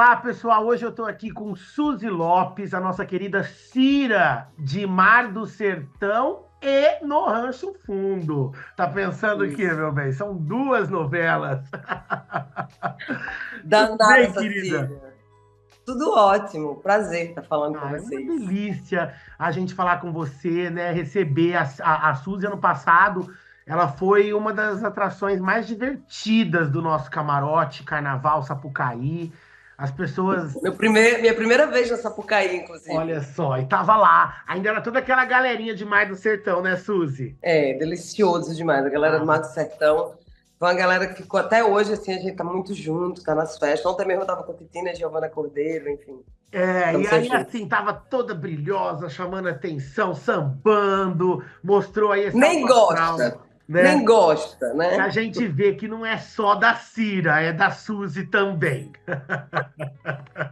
Olá, pessoal. Hoje eu estou aqui com Suzy Lopes, a nossa querida Cira de Mar do Sertão e No Rancho Fundo. Tá pensando o quê, Isso. meu bem? São duas novelas. Tudo Danada bem, essa querida? Cira. Tudo ótimo. Prazer estar falando com Ah, é uma vocês. delícia a gente falar com você, né? Receber a Suzy ano passado. Ela foi uma das atrações mais divertidas do nosso camarote, Carnaval Sapucaí. As pessoas. Minha primeira vez na Sapucaí, Olha inclusive. só, e tava lá. Ainda era toda aquela galerinha de Mar do Sertão, né, Suzy? É, delicioso demais. A galera do Ah, Mato Sertão. Foi uma galera que ficou até hoje, assim, a gente tá muito junto, tá nas festas. Ontem mesmo eu tava com a Titina, Giovana Cordeiro, enfim. é, e Estamos sempre aí juntos. assim, tava toda brilhosa, chamando atenção, sambando, mostrou aí esse Nem alto astral, gosta, nem né? gosta, E a né? gente vê que não é só da Cira, é da Suzy também.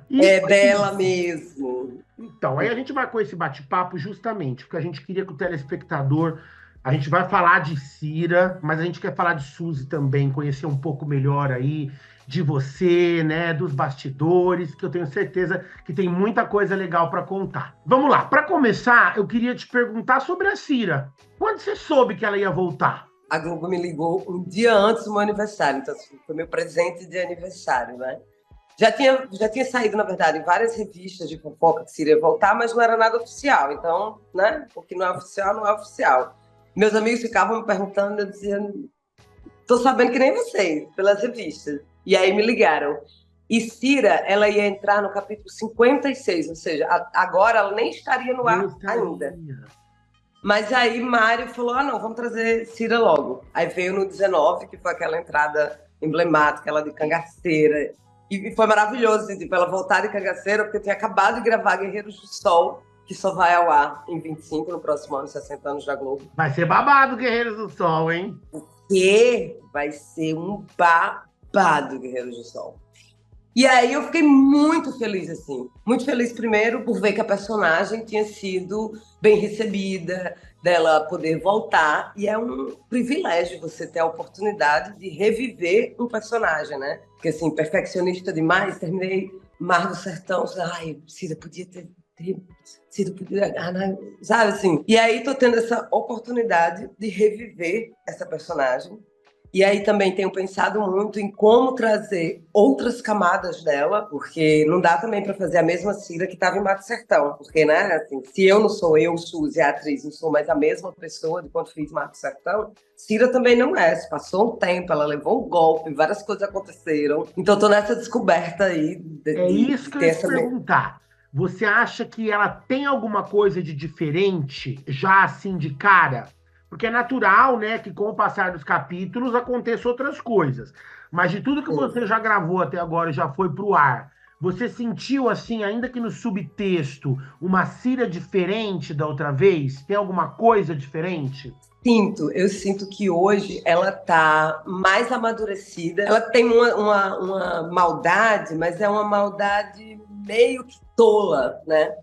E É foi dela isso. mesmo. Então, aí a gente marcou esse bate-papo justamente porque a gente queria que o telespectador. A gente vai falar de Cira, mas a gente quer falar de Suzy também, conhecer um pouco melhor aí de você, né, dos bastidores, que eu tenho certeza que tem muita coisa legal para contar. Vamos lá, para começar, eu queria te perguntar sobre a Cira. Quando você soube que ela ia voltar? A Globo me ligou um dia antes do meu aniversário, então assim, foi meu presente de aniversário, né? Já tinha saído, na verdade, em várias revistas de fofoca que Cira ia voltar, mas não era nada oficial. Então, né? O que não é oficial, não é oficial. Meus amigos ficavam me perguntando, eu dizia, tô sabendo que nem vocês, pelas revistas. E aí me ligaram. E Cira, ela ia entrar no capítulo 56, ou seja, agora ela nem estaria no Nem ar ainda. estaria. Mas aí Mário falou: ah, não, vamos trazer Cira logo. Aí veio no 19, que foi aquela entrada emblemática, ela de cangaceira. E foi maravilhoso, tipo, ela voltar de cangaceira, porque eu tinha acabado de gravar Guerreiros do Sol, que só vai ao ar em 25, no próximo ano, 60 anos da Globo. Vai ser babado, Guerreiros do Sol, hein? Que vai ser um babado, Guerreiros do Sol. E aí eu fiquei muito feliz, assim. Muito feliz, primeiro, por ver que a personagem tinha sido bem recebida, dela poder voltar. E é um privilégio você ter a oportunidade de reviver um personagem, né? Porque, assim, perfeccionista demais, terminei Mar do Sertão, ai, Cida, podia ter sido, sabe assim? E aí tô tendo essa oportunidade de reviver essa personagem e aí também tenho pensado muito em como trazer outras camadas dela, porque não dá também para fazer a mesma Cira que estava em Mato Sertão, porque, né, assim, se eu não sou eu, Suzy, a atriz, não sou mais a mesma pessoa de quando fiz Mato Sertão, Cira também não é. Se passou um tempo, ela levou um golpe, várias coisas aconteceram. Então estou nessa descoberta aí É isso de que eu ter ia te essa. perguntar. Você acha que ela tem alguma coisa de diferente, já assim de cara? Porque é natural, né, que com o passar dos capítulos aconteçam outras coisas. Mas de tudo que você já gravou até agora e já foi pro ar, você sentiu assim, ainda que no subtexto, uma Cira diferente da outra vez? Tem alguma coisa diferente? Eu sinto que hoje ela tá mais amadurecida. Ela tem uma maldade, mas é uma maldade meio que tola, né?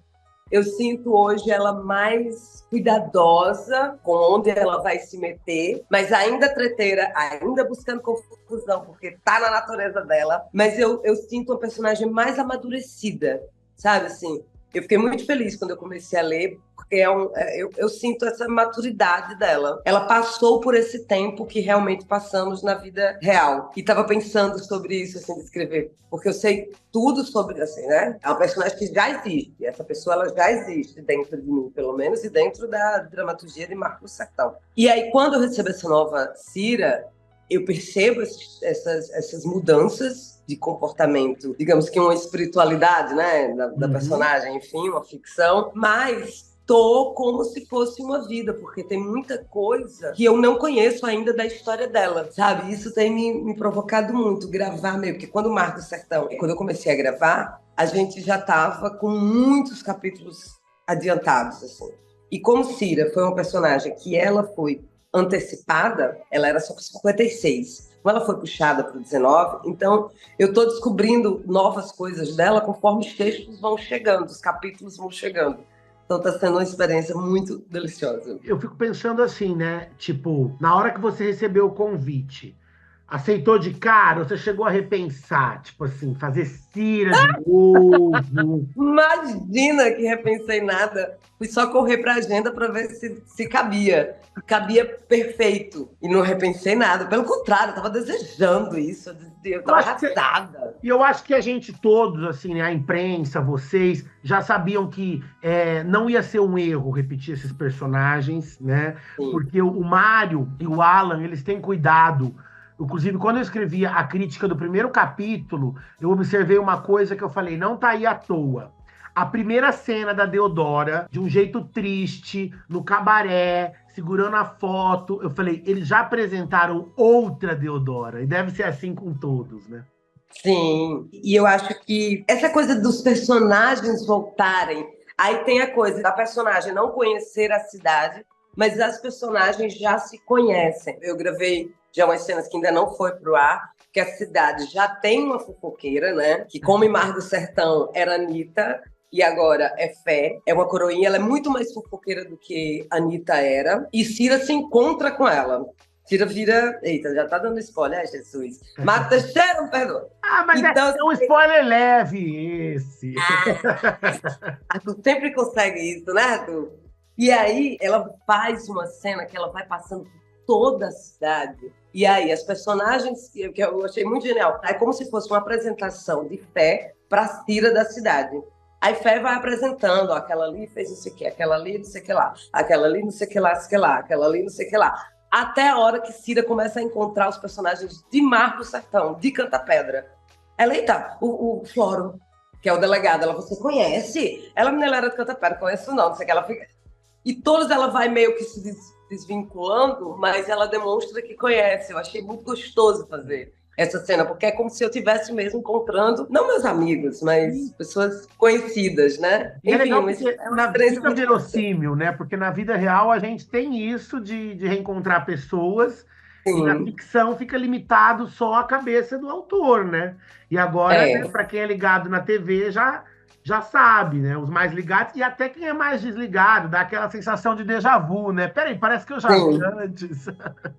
Eu sinto hoje ela mais cuidadosa com onde ela vai se meter, mas ainda treteira, ainda buscando confusão, porque tá na natureza dela. Mas eu sinto uma personagem mais amadurecida, sabe assim? Eu fiquei muito feliz quando eu comecei a ler, porque eu sinto essa maturidade dela. Ela passou por esse tempo que realmente passamos na vida real. E estava pensando sobre isso, assim, de escrever. Porque eu sei tudo sobre, assim, né? É uma personagem que já existe. Essa pessoa, ela já existe dentro de mim, pelo menos, e dentro da dramaturgia de Marcos Sertão. E aí, quando eu recebo essa nova Cira, eu percebo essas mudanças de comportamento, digamos que uma espiritualidade, né, da Uhum. personagem, enfim, uma ficção, mas tô como se fosse uma vida, porque tem muita coisa que eu não conheço ainda da história dela, sabe? Isso tem me provocado muito, gravar meio, porque quando o Mar do Sertão, quando eu comecei a gravar, a gente já tava com muitos capítulos adiantados, assim. E como Cira foi uma personagem que ela foi antecipada, ela era só para 56. Como ela foi puxada para o 19, então eu estou descobrindo novas coisas dela conforme os textos vão chegando, os capítulos vão chegando. Então está sendo uma experiência muito deliciosa. Eu fico pensando assim, né? Tipo, na hora que você recebeu o convite, Aceitou de cara? Ou você chegou a repensar? Tipo assim, fazer Cira de novo? Imagina que repensei nada. Fui só correr para a agenda para ver se cabia. Cabia perfeito. E não repensei nada. Pelo contrário, eu estava desejando isso. Eu Eu estava acho que arrasada. E eu acho que a gente todos, assim, né, a imprensa, vocês, já sabiam que não ia ser um erro repetir esses personagens, né? Sim. Porque o Mário e o Alan, eles têm cuidado. Inclusive, quando eu escrevi a crítica do primeiro capítulo, eu observei uma coisa que eu falei, não tá aí à toa. A primeira cena da Deodora, de um jeito triste, no cabaré, segurando a foto, eu falei, eles já apresentaram outra Deodora, e deve ser assim com todos, né? Sim, e eu acho que essa coisa dos personagens voltarem, aí tem a coisa da personagem não conhecer a cidade, mas as personagens já se conhecem. Eu gravei já umas cenas que ainda não foi pro ar, que a cidade já tem uma fofoqueira, né? Que como em Mar do Sertão era Anitta, e agora é Fé, é uma coroinha, ela é muito mais fofoqueira do que a Anitta era, e Cira se encontra com ela. Cira vira. Eita, já tá dando spoiler, ai, Jesus. Mata cheiro, perdoa. Ah, mas Então, é um spoiler leve esse. Arthur sempre consegue isso, né, Arthur? E aí, ela faz uma cena que ela vai passando por toda a cidade. E aí, as personagens, que eu achei muito genial, é como se fosse uma apresentação de Fé para a Cira da cidade. Aí Fé vai apresentando, ó, aquela ali fez não sei o quê, aquela ali não sei o que lá, aquela ali não sei o que lá, não sei o que lá, aquela ali não sei o que lá. Até a hora que Cira começa a encontrar os personagens de Mar do Sertão, de Canta Pedra. Ela, eita, o Floro, que é o delegado, ela, você conhece? Ela, menina, era de Canta Pedra, conheço não sei o que, ela fica... E todas ela vai meio que se desvinculando, mas ela demonstra que conhece. Eu achei muito gostoso fazer essa cena, porque é como se eu estivesse mesmo encontrando, não meus amigos, mas pessoas conhecidas, né? E é Enfim, legal porque é uma experiência fica muito importante. verossímil, né? Porque na vida real a gente tem isso de reencontrar pessoas e na Sim, ficção fica limitado só à cabeça do autor, né? E agora, né, é. para quem é ligado na TV já sabe, né? Os mais ligados e até quem é mais desligado, dá aquela sensação de déjà vu, né? Peraí, parece que eu já vi Sim. antes.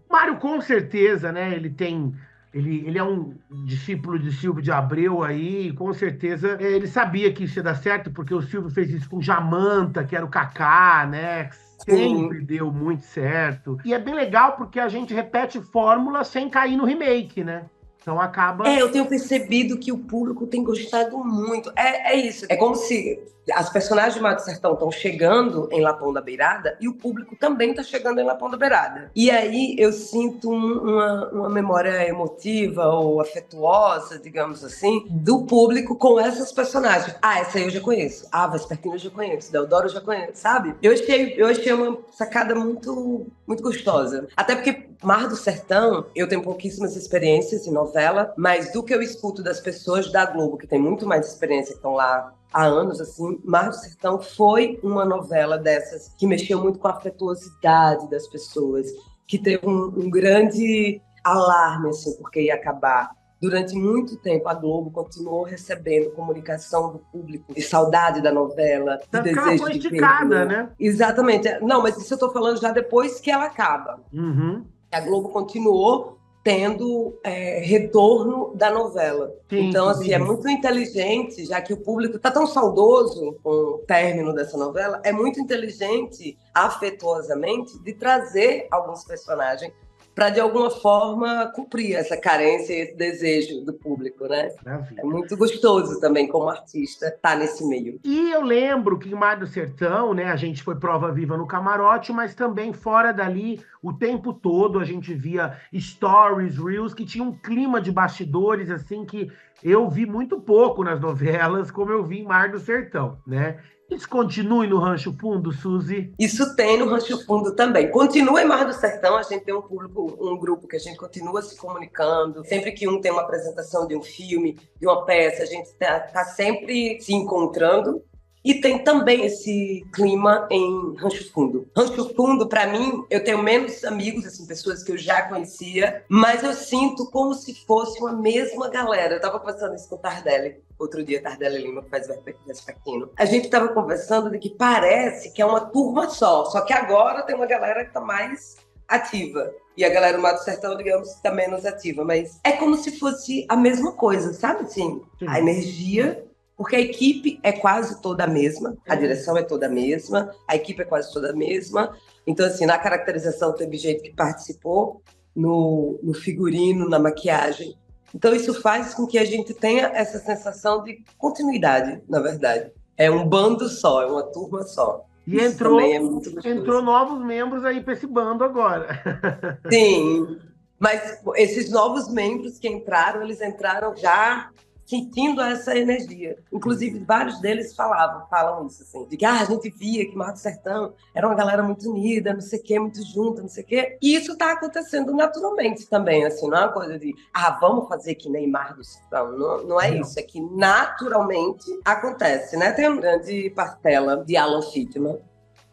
Mário, com certeza, né? Ele é um discípulo de Silvio de Abreu aí, com certeza ele sabia que isso ia dar certo, porque o Silvio fez isso com Jamanta, que era o Kaká, né? Que sempre Sim. deu muito certo. E é bem legal porque a gente repete fórmula sem cair no remake, né? Então acaba. É, eu tenho percebido que o público tem gostado muito. É isso. É como se as personagens de Mar do Sertão estão chegando em Lapão da Beirada e o público também está chegando em Lapão da Beirada. E aí eu sinto uma memória emotiva ou afetuosa, digamos assim, do público com essas personagens. Ah, essa aí eu já conheço. Ah, Vespertino eu já conheço. Deodoro eu já conheço, sabe? Eu achei uma sacada muito, muito gostosa. Até porque Mar do Sertão, eu tenho pouquíssimas experiências em novela, mas do que eu escuto das pessoas da Globo, que tem muito mais experiência, que estão lá há anos, assim, Mar do Sertão foi uma novela dessas que mexeu muito com a afetuosidade das pessoas, que teve um grande alarme, assim, porque ia acabar. Durante muito tempo, a Globo continuou recebendo comunicação do público de saudade da novela, de Tanto que ela desejo foi de ver de esticada, novo. né? Exatamente. Não, mas isso eu estou falando já depois que ela acaba. Uhum. A Globo continuou tendo retorno da novela. Sim, Então, assim, é entendi. muito inteligente, já que o público está tão saudoso com o término dessa novela, é muito inteligente, afetuosamente, de trazer alguns personagens para, de alguma forma, cumprir essa carência e esse desejo do público, né? É Maravilha. muito gostoso também, como artista, estar nesse meio. E eu lembro que em Mar do Sertão, né, a gente foi prova viva no camarote, mas também fora dali, o tempo todo a gente via stories, reels, que tinha um clima de bastidores, assim, que eu vi muito pouco nas novelas, como eu vi em Mar do Sertão, né? Isso continue no Rancho Fundo, Suzy? Isso tem no Rancho Fundo também. Continua em Mar do Sertão, a gente tem um público, um grupo que a gente continua se comunicando. Sempre que um tem uma apresentação de um filme, de uma peça, a gente tá sempre se encontrando. E tem também esse clima em Rancho Fundo. Rancho Fundo, para mim, eu tenho menos amigos, assim, pessoas que eu já conhecia, mas eu sinto como se fosse uma mesma galera. Eu estava conversando isso com o Tardelli, outro dia, Tardelli Lima, que faz Vespertino. A gente estava conversando de que parece que é uma turma só que agora tem uma galera que está mais ativa. E a galera do Mato Sertão, digamos, está menos ativa. Mas é como se fosse a mesma coisa, sabe? Assim, a energia, porque a equipe é quase toda a mesma, a direção é toda a mesma, a equipe é quase toda a mesma. Então, assim, na caracterização teve gente que participou, no figurino, na maquiagem. Então, isso faz com que a gente tenha essa sensação de continuidade, na verdade. É um bando só, é uma turma só. E entrou novos membros aí para esse bando agora. Sim, mas esses novos membros que entraram, eles entraram já sentindo essa energia. Inclusive, vários deles falam isso, assim, de que a gente via que Mar do Sertão era uma galera muito unida, não sei o quê, muito junta, não sei o quê. E isso está acontecendo naturalmente também, assim, não é uma coisa de, vamos fazer que nem Mar do Sertão. Não é isso, é que naturalmente acontece, né? Tem uma grande parcela de Alan Fitman,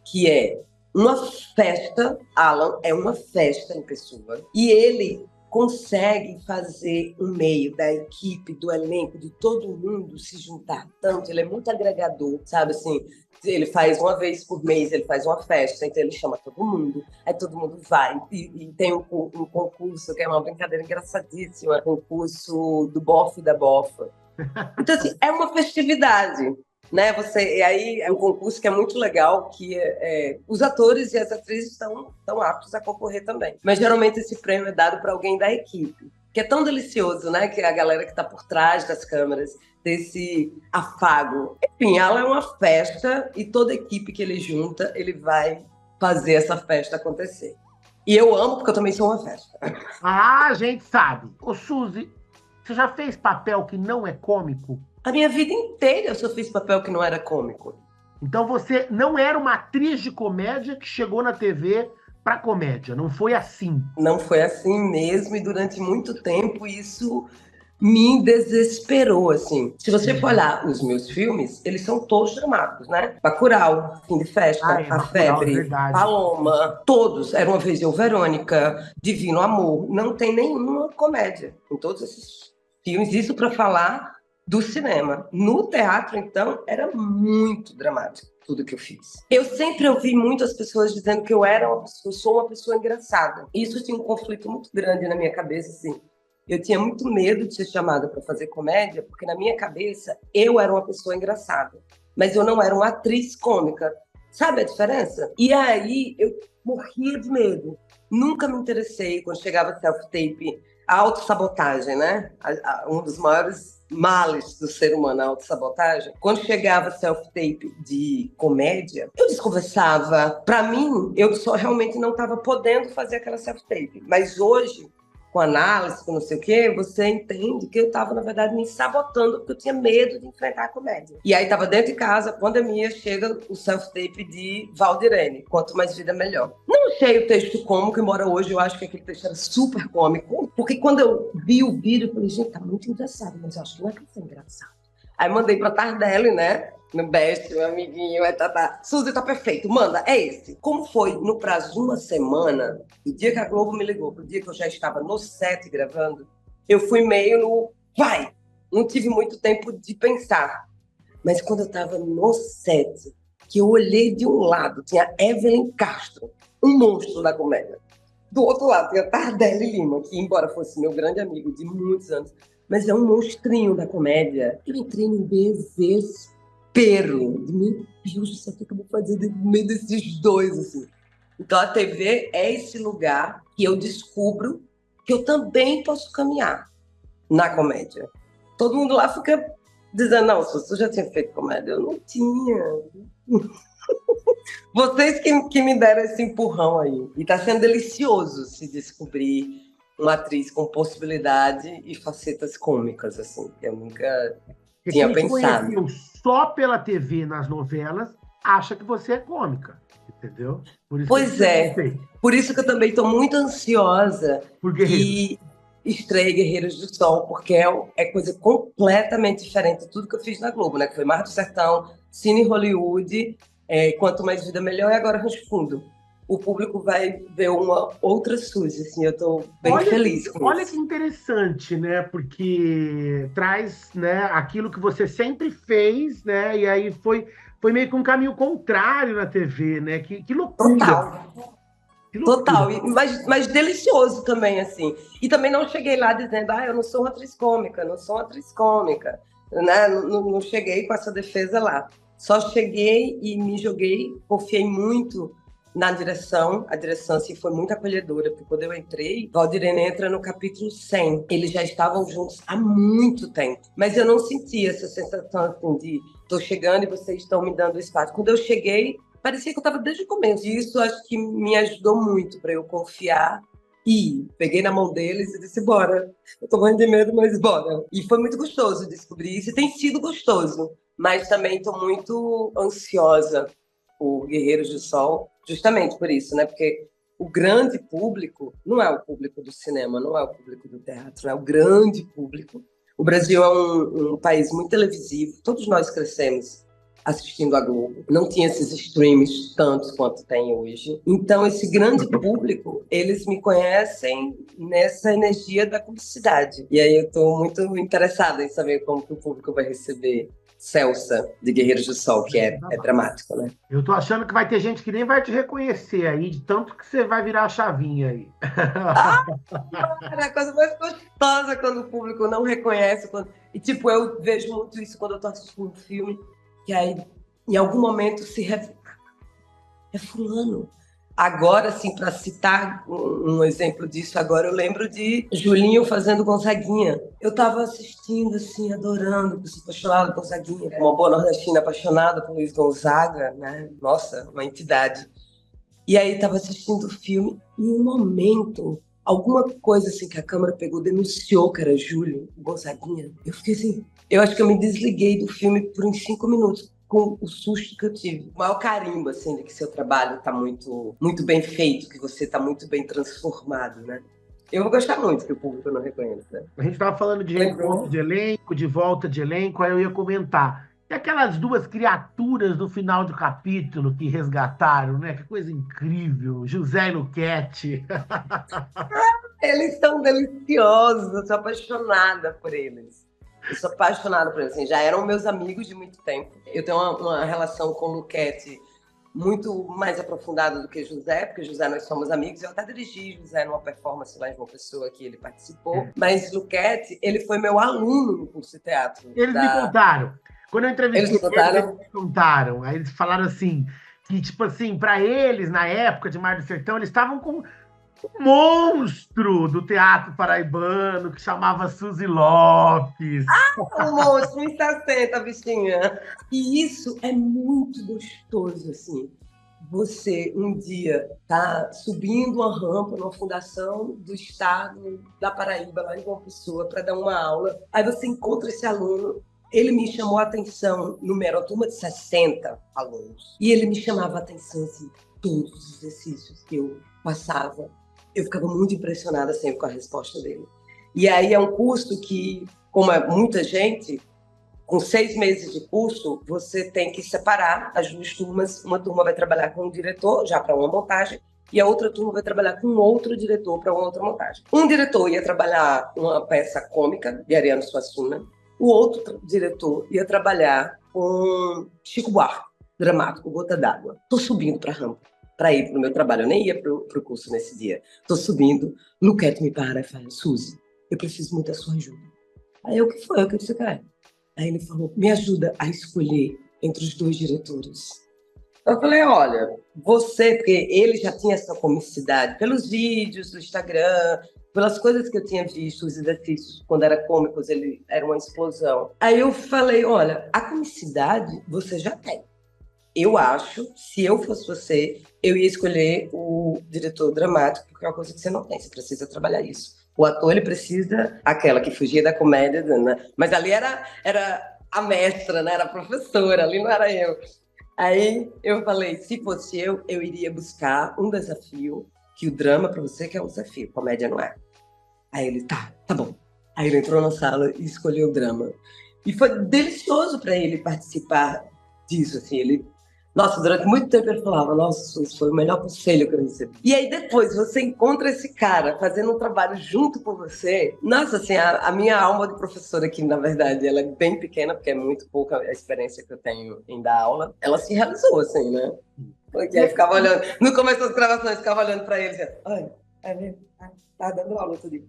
que é uma festa. Alan é uma festa em pessoa, e ele consegue fazer um meio da equipe, do elenco, de todo mundo se juntar tanto. Ele é muito agregador, sabe? Assim, ele faz uma vez por mês, ele faz uma festa, então ele chama todo mundo, aí todo mundo vai. E tem um concurso, que é uma brincadeira engraçadíssima, concurso do Bofe e da Bofa. Então, assim, é uma festividade. Né? E aí é um concurso que é muito legal, que os atores e as atrizes estão aptos a concorrer também. Mas geralmente esse prêmio é dado para alguém da equipe, que é tão delicioso, né? Que é a galera que está por trás das câmeras, desse afago. Enfim, ela é uma festa e toda equipe que ele junta, ele vai fazer essa festa acontecer. E eu amo, porque eu também sou uma festa. A gente sabe. Ô, Suzy, você já fez papel que não é cômico? A minha vida inteira eu só fiz papel que não era cômico. Então você não era uma atriz de comédia que chegou na TV para comédia, não foi assim? Não foi assim mesmo, e durante muito tempo isso me desesperou, assim. Se você for olhar os meus filmes, eles são todos dramáticos, né? Bacurau, Fim de Festa, A Febre, Paloma, todos. Era Uma Vez Eu, Verônica, Divino Amor. Não tem nenhuma comédia em todos esses filmes. Isso para falar do cinema. No teatro, então, era muito dramático tudo que eu fiz. Eu sempre ouvi muitas pessoas dizendo que eu sou uma pessoa engraçada. Isso tinha um conflito muito grande na minha cabeça, assim. Eu tinha muito medo de ser chamada para fazer comédia, porque na minha cabeça eu era uma pessoa engraçada, mas eu não era uma atriz cômica. Sabe a diferença? E aí eu morria de medo. Nunca me interessei quando chegava self-tape, a autossabotagem, né? Um dos maiores males do ser humano, a autossabotagem. Quando chegava self-tape de comédia, eu desconversava. Para mim, eu só realmente não estava podendo fazer aquela self-tape. Mas hoje, com análise, com não sei o quê, você entende que eu estava, na verdade, me sabotando porque eu tinha medo de enfrentar a comédia. E aí estava dentro de casa, pandemia, chega o self-tape de Valdirene, Quanto Mais Vida Melhor. Não achei o texto cômico, embora hoje eu acho que aquele texto era super cômico, porque quando eu vi o vídeo, eu falei, gente, tá muito engraçado, mas eu acho que não é que é engraçado. Aí mandei pra Tardelli, né? No Best, meu amiguinho, Suzy, tá perfeito, manda, é esse. Como foi no prazo de uma semana, do dia que a Globo me ligou, pro dia que eu já estava no set gravando, eu fui meio no vai. Não tive muito tempo de pensar. Mas quando eu estava no set, que eu olhei de um lado, tinha Evelyn Castro, um monstro da comédia. Do outro lado, tinha Tardelli Lima, que embora fosse meu grande amigo de muitos anos, mas é um monstrinho da comédia. Eu entrei num desespero. Meu Deus, o que eu vou fazer no meio desses dois, assim? Então, a TV é esse lugar que eu descubro que eu também posso caminhar na comédia. Todo mundo lá fica dizendo, não, você já tinha feito comédia? Eu não tinha. Vocês que me deram esse empurrão aí. E tá sendo delicioso se descobrir uma atriz com possibilidade e facetas cômicas, assim, que eu nunca tinha pensado. Quem conheceu só pela TV nas novelas, acha que você é cômica, entendeu? Pois é, por isso que eu também estou muito ansiosa que estreie Guerreiros do Sol, porque é coisa completamente diferente de tudo que eu fiz na Globo, né? Que foi Mar do Sertão, Cine Hollywood, Quanto Mais Vida Melhor e agora Rancho Fundo. O público vai ver uma outra Suzy, assim, eu estou bem feliz com isso. Olha que interessante, né? Porque traz, né, aquilo que você sempre fez, né? E aí foi meio que um caminho contrário na TV, né? Que loucura! Total. Total, mas delicioso também, assim. E também não cheguei lá dizendo, eu não sou uma atriz cômica, não sou uma atriz cômica, né? Não cheguei com essa defesa lá. Só cheguei e me joguei, confiei muito na direção. A direção, assim, foi muito acolhedora, porque quando eu entrei, Valdirene entra no capítulo 100. Eles já estavam juntos há muito tempo, mas eu não sentia essa sensação, assim, de tô chegando e vocês estão me dando espaço. Quando eu cheguei, parecia que eu estava desde o começo. E isso acho que me ajudou muito para eu confiar. E peguei na mão deles e disse, bora. Eu tô morrendo de medo, mas bora. E foi muito gostoso descobrir isso. E tem sido gostoso. Mas também estou muito ansiosa por Guerreiros do Sol. Justamente por isso, né? Porque o grande público não é o público do cinema, não é o público do teatro. É o grande público. O Brasil é um país muito televisivo. Todos nós crescemos assistindo a Globo. Não tinha esses streams tantos quanto tem hoje. Então, esse grande público, eles me conhecem nessa energia da publicidade. E aí eu estou muito interessada em saber como que o público vai receber Celsa, de Guerreiros do Sol, que é dramático, né? Eu tô achando que vai ter gente que nem vai te reconhecer aí, de tanto que você vai virar a chavinha aí. É a coisa mais gostosa quando o público não reconhece. E, tipo, eu vejo muito isso quando eu tô assistindo um filme, que aí, em algum momento, se revela. É fulano. Agora, assim, para citar um exemplo disso, agora eu lembro de Julinho fazendo Gonzaguinha. Eu estava assistindo, assim, adorando, porque sou apaixonada por Gonzaguinha, uma boa nordestina apaixonada por Luiz Gonzaga, né? Nossa, uma entidade. E aí estava assistindo o filme e, em um momento, alguma coisa assim que a câmera pegou, denunciou que era Júlio Gonzaguinha. Eu fiquei assim, eu acho que eu me desliguei do filme por uns 5 minutos, com o susto que eu tive. O maior carimbo, assim, de que seu trabalho está muito, muito bem feito, que você está muito bem transformado, né? Eu vou gostar muito que o público não reconheça. Né? A gente estava falando de reencontro de elenco, de volta de elenco, aí eu ia comentar. E aquelas duas criaturas no final do capítulo que resgataram, né? Que coisa incrível. José e Luquete. Eles são deliciosos, eu sou apaixonada por eles. Eu sou apaixonada por eles. Assim, já eram meus amigos de muito tempo. Eu tenho uma relação com o Luquete muito mais aprofundada do que José, porque José nós somos amigos. Eu até dirigi José numa performance lá em João Pessoa que ele participou. Mas Luquete, ele foi meu aluno no curso de teatro. Eles me contaram. Quando eu entrevistei eles me contaram. Aí eles falaram assim, que tipo assim, para eles, na época de Mar do Sertão, eles estavam com um monstro do teatro paraibano que chamava Suzy Lopes. Um monstro, 1,60, bichinha. E isso é muito gostoso, assim. Você, um dia, tá subindo uma rampa numa fundação do estado da Paraíba, lá em João Pessoa, para dar uma aula. Aí você encontra esse aluno. Ele me chamou a atenção, era uma turma de 60 alunos. E ele me chamava a atenção, assim, todos os exercícios que eu passava. Eu ficava muito impressionada sempre com a resposta dele. E aí é um curso que, como é muita gente, com 6 meses de curso, você tem que separar as duas turmas. Uma turma vai trabalhar com um diretor, já para uma montagem, e a outra turma vai trabalhar com outro diretor para uma outra montagem. Um diretor ia trabalhar uma peça cômica, de Ariano Suassuna. O outro diretor ia trabalhar com Chico Buarque, dramático, Gota d'Água. Estou subindo para a rampa para ir para o meu trabalho. Eu nem ia para o curso nesse dia. Estou subindo, Luquete me para e fala, Suzy, eu preciso muito da sua ajuda. Aí eu, o que foi? O que você quer? Aí ele falou, me ajuda a escolher entre os 2 diretores. Eu falei, olha, você, porque ele já tinha essa comicidade, pelos vídeos do Instagram, pelas coisas que eu tinha visto, os exercícios, quando era cômicos, ele era uma explosão. Aí eu falei, olha, a comicidade você já tem. Eu acho, se eu fosse você, eu ia escolher o diretor dramático, porque é uma coisa que você não tem, você precisa trabalhar isso. O ator, ele precisa, aquela que fugia da comédia, né? Mas ali era a mestra, né? Era a professora, ali não era eu. Aí eu falei, se fosse eu iria buscar um desafio, que o drama para você que é um desafio, comédia não é. Aí ele, tá bom. Aí ele entrou na sala e escolheu o drama. E foi delicioso para ele participar disso, assim, ele... Nossa, durante muito tempo ele falava, nossa, isso foi o melhor conselho que eu recebi. E aí depois você encontra esse cara fazendo um trabalho junto com você. Nossa, assim, a minha alma de professora aqui, na verdade, ela é bem pequena, porque é muito pouca a experiência que eu tenho em dar aula. Ela se realizou, assim, né? Porque aí ficava olhando. No começo das gravações, ficava olhando pra ele, dizendo, olha, tá dando aula outro dia.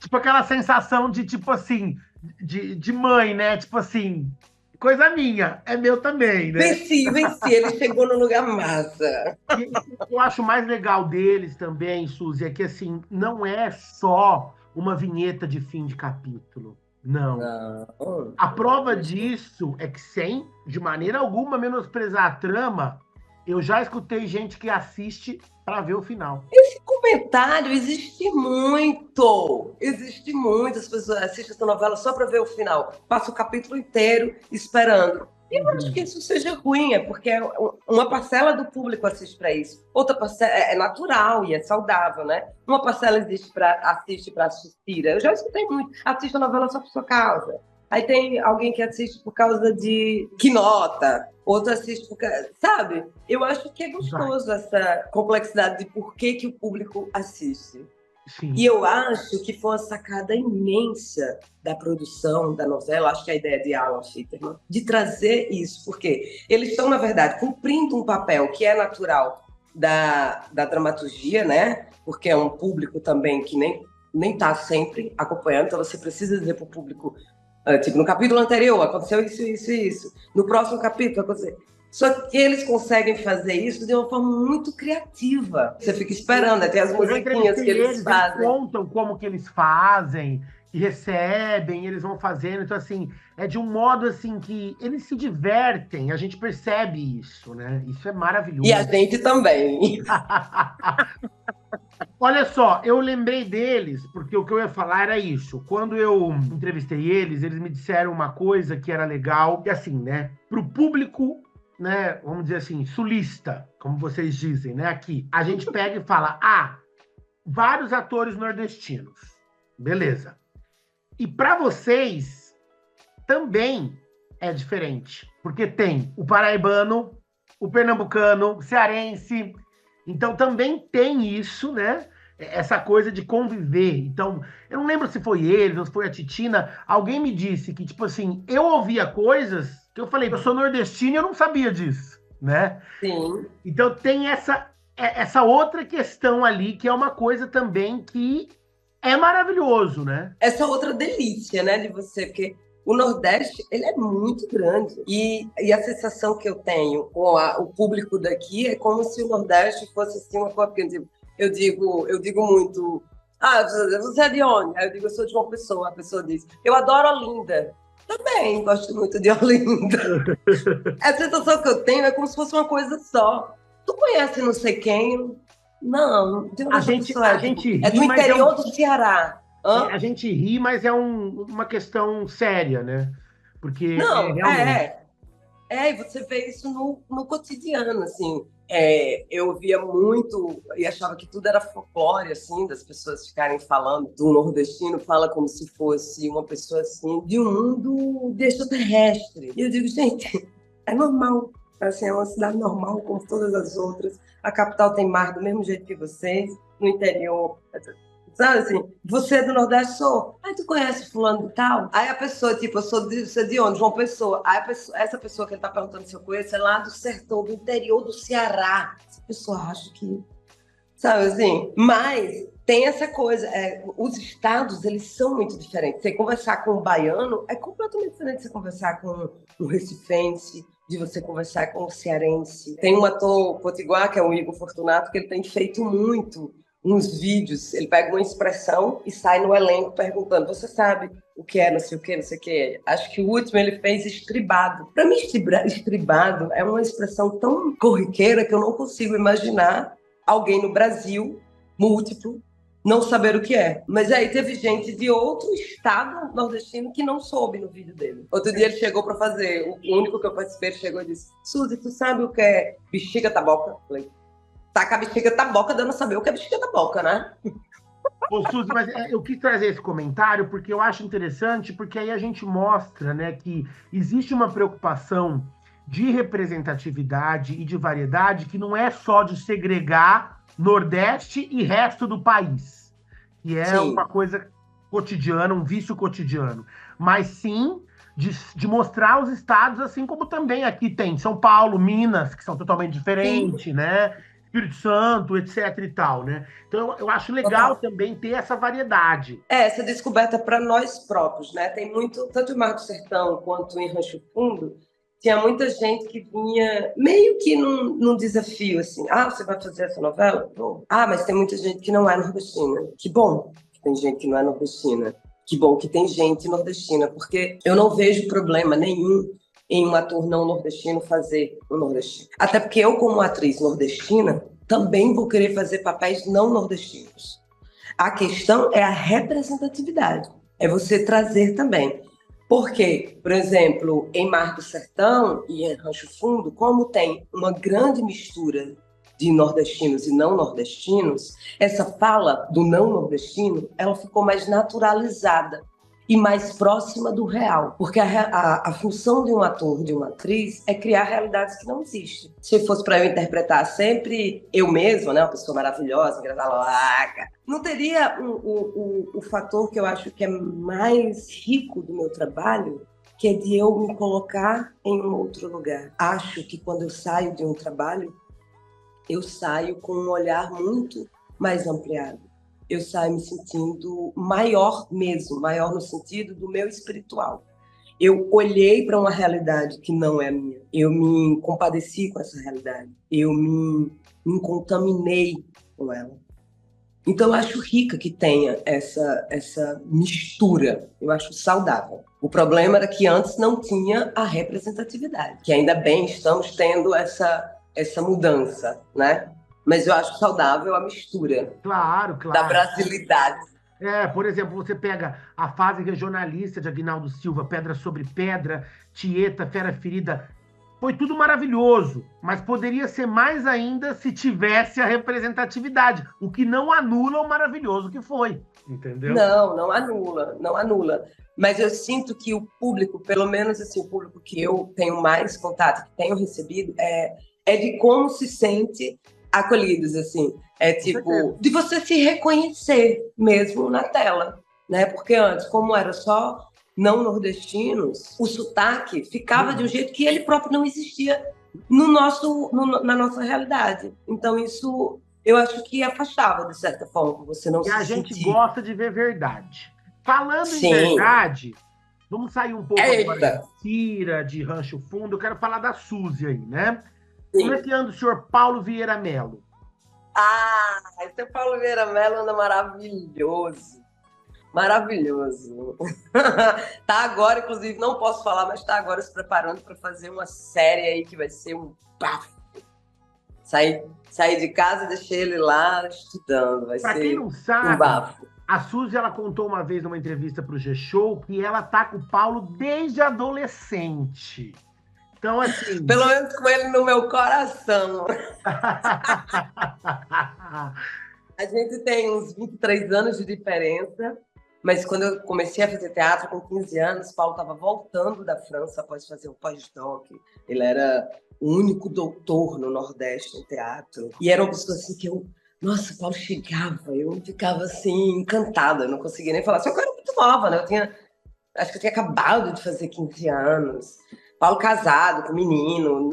Tipo aquela sensação de, tipo assim, de mãe, né? Tipo assim, coisa minha, é meu também, né? Venci, ele chegou no lugar massa. E eu acho mais legal deles também, Suzy, é que assim, não é só uma vinheta de fim de capítulo. Não. Não. A prova disso é que, sem, de maneira alguma, menosprezar a trama, eu já escutei gente que assiste para ver o final. Esse comentário existe muito. Existe muito. As pessoas assistem essa novela só para ver o final. Passa o capítulo inteiro esperando. Eu não acho que isso seja ruim, é porque uma parcela do público assiste para isso. Outra parcela é natural e é saudável, né? Uma parcela assiste para assistir. Eu já escutei muito. Assiste a novela só por sua causa. Aí tem alguém que assiste por causa de que nota, outro assiste por causa... Sabe? Eu acho que é gostoso essa complexidade de por que o público assiste. Sim. E eu acho que foi uma sacada imensa da produção da novela, acho que a ideia de Alan Fitterman, de trazer isso, porque eles estão, na verdade, cumprindo um papel que é natural da dramaturgia, né? Porque é um público também que nem está sempre acompanhando, então você precisa dizer para o público, tipo, no capítulo anterior aconteceu isso, isso e isso, no próximo capítulo aconteceu... Só que eles conseguem fazer isso de uma forma muito criativa. Você fica esperando, tem as musiquinhas que eles fazem. Eles contam como que eles fazem, que recebem, eles vão fazendo. Então, assim, é de um modo assim que eles se divertem, a gente percebe isso, né? Isso é maravilhoso. E a gente também. Olha só, eu lembrei deles, porque o que eu ia falar era isso. Quando eu entrevistei eles me disseram uma coisa que era legal, que assim, né? Pro público, né, vamos dizer assim, sulista, como vocês dizem, né, aqui, a gente pega e fala, vários atores nordestinos, beleza. E para vocês também é diferente, porque tem o paraibano, o pernambucano, o cearense, então também tem isso, né, essa coisa de conviver. Então, eu não lembro se foi eles ou se foi a Titina, alguém me disse que, tipo assim, eu ouvia coisas que eu falei, eu sou nordestino e eu não sabia disso, né? Sim. Então tem essa outra questão ali, que é uma coisa também que é maravilhoso, né? Essa outra delícia, né, de você, porque o Nordeste, ele é muito grande. E a sensação que eu tenho com o público daqui é como se o Nordeste fosse assim uma coisa, porque eu digo muito, você é de onde? Aí eu digo, eu sou de uma pessoa. A pessoa diz, eu adoro Olinda. Também gosto muito de Olinda. A sensação que eu tenho é como se fosse uma coisa só. Tu conhece não sei quem? Não, tem uma pessoa. A gente ri, é do interior do Ceará. A gente ri, mas é uma questão séria, né? Porque não, realmente... e você vê isso no cotidiano, assim. Eu via muito e achava que tudo era folclore, assim, das pessoas ficarem falando do nordestino, fala como se fosse uma pessoa, assim, de um mundo de extraterrestre. E eu digo, gente, é normal. Assim, é uma cidade normal, como todas as outras. A capital tem mar do mesmo jeito que vocês, no interior... Sabe assim, você é do Nordeste, sou. Aí tu conhece fulano de tal? Aí a pessoa, tipo, você é de onde? João Pessoa. Aí essa pessoa que ele tá perguntando se eu conheço é lá do sertão, do interior do Ceará. Essa pessoa acha que... Sabe assim? Mas tem essa coisa, os estados, eles são muito diferentes. Você conversar com um baiano é completamente diferente de você conversar com um recifense, de você conversar com um cearense. Tem um ator potiguar, que é o Igor Fortunato, que ele tem feito muito uns vídeos, ele pega uma expressão e sai no elenco perguntando, você sabe o que é, não sei o que, não sei o que. Acho que o último ele fez estribado. Para mim, estribado é uma expressão tão corriqueira que eu não consigo imaginar alguém no Brasil, múltiplo, não saber o que é. Mas aí teve gente de outro estado nordestino que não soube no vídeo dele. Outro dia ele chegou para fazer, o único que eu participei, ele chegou e disse, Suzy, tu sabe o que é bexiga taboca? Eu falei, tá com a bexiga taboca, dando a saber o que é bexiga taboca, né? Ô, Suzy, mas eu quis trazer esse comentário porque eu acho interessante, porque aí a gente mostra, né, que existe uma preocupação de representatividade e de variedade que não é só de segregar Nordeste e resto do país, que é uma coisa cotidiana, um vício cotidiano, mas sim de mostrar os estados, assim como também aqui tem São Paulo, Minas, que são totalmente diferentes, né? Espírito Santo, etc e tal, né? Então eu acho legal Total. também ter essa variedade. Essa descoberta para nós próprios, né? Tem muito, tanto em Mar do Sertão quanto em Rancho Fundo, tinha muita gente que vinha meio que num desafio, assim. Ah, você vai fazer essa novela? Vou. Ah, mas tem muita gente que não é nordestina. Que bom que tem gente que não é nordestina. Que bom que tem gente nordestina, porque eu não vejo problema nenhum em um ator não nordestino fazer um nordestino. Até porque eu, como atriz nordestina, também vou querer fazer papéis não nordestinos. A questão é a representatividade, é você trazer também. Porque, por exemplo, em Mar do Sertão e em Rancho Fundo, como tem uma grande mistura de nordestinos e não nordestinos, essa fala do não nordestino, ela ficou mais naturalizada e mais próxima do real. Porque a função de um ator, de uma atriz, é criar realidades que não existem. Se fosse para eu interpretar sempre eu mesma, né, uma pessoa maravilhosa, engraçada, não teria o fator que eu acho que é mais rico do meu trabalho, que é de eu me colocar em um outro lugar. Acho que quando eu saio de um trabalho, eu saio com um olhar muito mais ampliado. Eu saio me sentindo maior mesmo, maior no sentido do meu espiritual. Eu olhei para uma realidade que não é minha. Eu me compadeci com essa realidade. Eu me contaminei com ela. Então, eu acho rica que tenha essa mistura. Eu acho saudável. O problema era que antes não tinha a representatividade. Que ainda bem estamos tendo essa mudança, né? Mas eu acho saudável a mistura Claro, da claro. brasilidade. Por exemplo, você pega a fase regionalista de Aguinaldo Silva, Pedra sobre Pedra, Tieta, Fera Ferida. Foi tudo maravilhoso, mas poderia ser mais ainda se tivesse a representatividade, o que não anula o maravilhoso que foi, entendeu? Não anula, não anula. Mas eu sinto que o público, pelo menos assim, o público que eu tenho mais contato, que tenho recebido, é de como se sente acolhidos, assim. É tipo, de você se reconhecer mesmo na tela, né? Porque antes, como era só não nordestinos, o sotaque ficava de um jeito que ele próprio não existia na nossa realidade. Então, isso eu acho que afastava, de certa forma, você não E a se gente sentir. gosta de ver verdade. Falando em Sim. verdade, vamos sair um pouco agora Eita! de Cira, de Rancho Fundo. Eu quero falar da Suzy aí, né? Como é Sim. que anda o senhor Paulo Vieira Melo? Ah, esse Paulo Vieira Mello anda maravilhoso. Maravilhoso. Tá agora, inclusive, não posso falar, mas tá agora se preparando para fazer uma série aí que vai ser um bafo. Saí de casa e deixei ele lá estudando. Vai Para quem ser não um sabe, bafo. a Suzy ela contou uma vez numa entrevista para o G-Show que ela tá com o Paulo desde adolescente. Então, assim. Pelo menos com ele no meu coração. A gente tem uns 23 anos de diferença, mas quando eu comecei a fazer teatro com 15 anos, Paulo estava voltando da França após fazer o pós-doc. Ele era o único doutor no Nordeste em teatro. E era uma pessoa assim que nossa, Paulo chegava, eu ficava assim, encantada, eu não conseguia nem falar. Só que eu era muito nova, né? Acho que eu tinha acabado de fazer 15 anos. Paulo casado, com menino,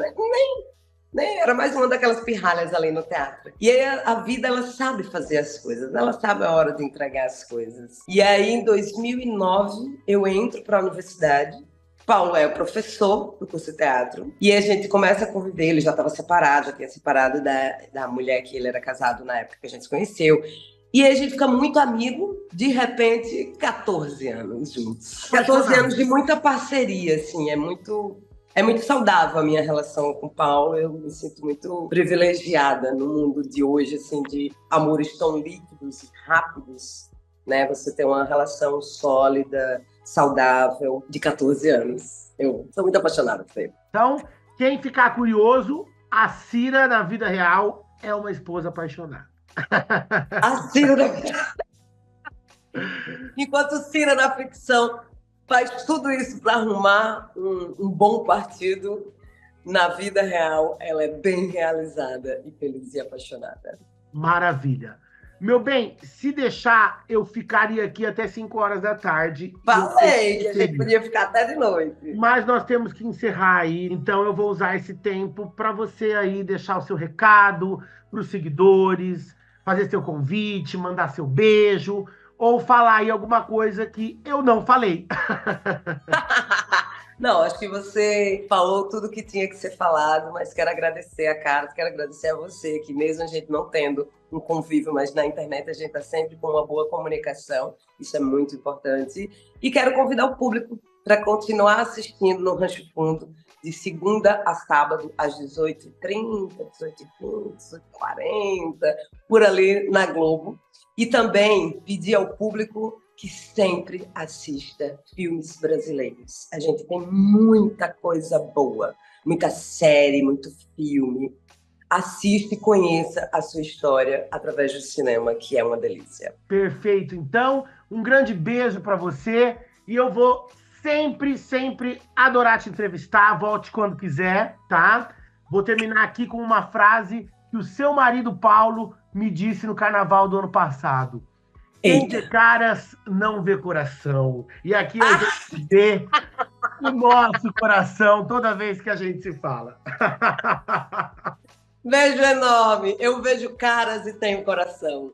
nem era mais uma daquelas pirralhas ali no teatro. E aí a vida, ela sabe fazer as coisas, ela sabe a hora de entregar as coisas. E aí, em 2009, eu entro para a universidade. Paulo é o professor do curso de teatro. E a gente começa a conviver, ele já estava separado, já tinha separado da mulher que ele era casado na época que a gente se conheceu. E aí a gente fica muito amigo, de repente, 14 anos juntos. 14 anos de muita parceria, assim, é muito saudável a minha relação com o Paulo. Eu me sinto muito privilegiada no mundo de hoje, assim, de amores tão líquidos e rápidos, né? Você tem uma relação sólida, saudável, de 14 anos. Eu sou muito apaixonada por ele. Então, quem ficar curioso, a Cira na vida real é uma esposa apaixonada. A Cira enquanto Cira na ficção faz tudo isso para arrumar um bom partido, na vida real ela é bem realizada e feliz e apaixonada. Maravilha. Meu bem, se deixar, eu ficaria aqui até 5 horas da tarde. Falei que a gente podia ficar até de noite. Mas nós temos que encerrar aí, então eu vou usar esse tempo para você aí deixar o seu recado para os seguidores, fazer seu convite, mandar seu beijo, ou falar aí alguma coisa que eu não falei. Não, acho que você falou tudo que tinha que ser falado, mas quero agradecer a Carlos, quero agradecer a você, que mesmo a gente não tendo um convívio, mas na internet a gente está sempre com uma boa comunicação, isso é muito importante. E quero convidar o público para continuar assistindo no Rancho Fundo, de segunda a sábado, às 18h30, 18h20, 18h40, por ali na Globo. E também pedir ao público que sempre assista filmes brasileiros. A gente tem muita coisa boa, muita série, muito filme. Assista e conheça a sua história através do cinema, que é uma delícia. Perfeito. Então, um grande beijo para você e eu vou sempre, sempre adorar te entrevistar. Volte quando quiser, tá? Vou terminar aqui com uma frase que o seu marido Paulo me disse no carnaval do ano passado. Quem vê caras não vê coração. E aqui a gente vê o nosso coração toda vez que a gente se fala. Beijo enorme. Eu vejo caras e tenho coração.